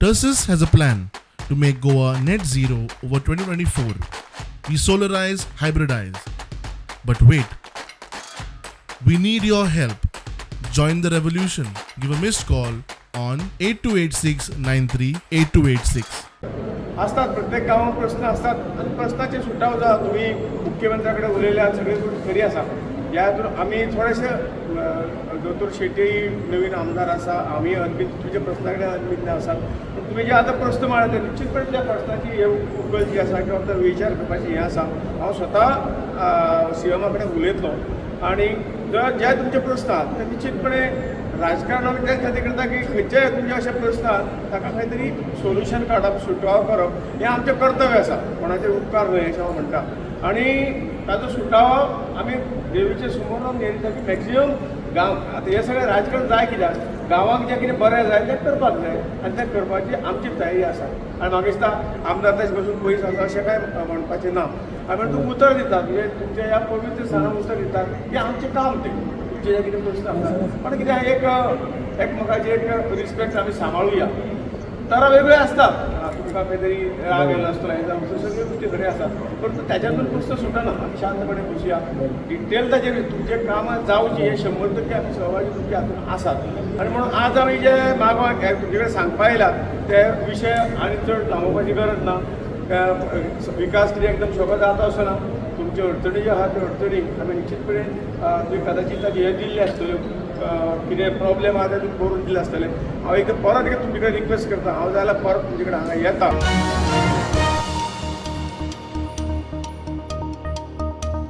Tursus has a plan to make Goa net zero over 2024. We solarize, hybridize. But wait, we need your help. Join the revolution. Give a missed call on 828693 8286. असतात प्रत्येक गावात प्रश्न असतात आणि प्रश्नाचे सुटाव जा तुम्ही मुख्यमंत्र्याकडे उलयल्यात सगळे गोष्टी खरी आसा. यातून आम्ही थोडेसे दोतोर शेट्टी नवीन आमदार आसा आम्ही अदमीत तुझ्या प्रश्नाकडे अदमीत आसात पण तुम्ही जे आता प्रश्न मांडले ते निश्चितपणे त्या प्रश्नाची हे उकल जी आसा किंवा तो विचार करपाची हें आसा. हांव स्वता सीएमा कडेन उलयतलो आणि जे तुमचे प्रश्न आहात ते निश्चितपणे राजकारण आमी त्या खातीर करता की खंयचेय तुमचे अशे प्रश्न आहात ताका खंय तरी सोल्युशन काडप सुटवाव करप हें आमचें कर्तव्य आसा. कोणाचेर उपकार न्हय अशें हांव म्हणटा आनी ताजो सुटावो आमी देवीचे समोर रावन नेरिता की मॅक्झिमम गांव आतां हें सगळें राजकारण जाय कित्याक गांवांक जें कितें बरें जाय तें करपाक जाय आनी तें करपाची आमची तयारी आसा. आनी म्हाका दिसता आमदार तशें बसून पयस आसा अशें कांय म्हणपाचें ना. आमी तुमकां उतर दितात म्हणजे तुमच्या ह्या पवित्र स्थानाक उतर दितात की आमचें काम तें तुमचे जे कितें प्रश्न आसा पण कित्याक एकमेकाची एक रिस्पेक्ट आमी सांबाळुया. तरा वेगळे असतात तुमकां खंय तरी राग येयलो आसतलो हें जावन सगळ्यो गोश्टी खऱ्यो आसात पण त्याच्यातून प्रश्न सुटना. आमी शांतपणे बसुया डिटेल ताचेर तुमचे कामां जावची हे 100% आमी सहभागी तुमच्या हातून आसात. आनी म्हणून आज आमी जे मागोवा तुमचे कडेन सांगपा येयल्यात ते विशय आनी चड लांबोवपाची गरज ना. विकास कितें एकदम सोंपो जाता असो ना. तुमच्यो अडचणी ज्यो आहा त्यो अडचणी आमी निश्चितपणे तुवें कदाचित ताची हे दिल्ले आसतल्यो कितें प्रॉब्लेम आहा ते तुमी करून दिले आसतले. हांव एक परत तुमचे कडेन रिक्वेस्ट करता हांव जाल्यार परत तुमचे कडेन हांगा येता.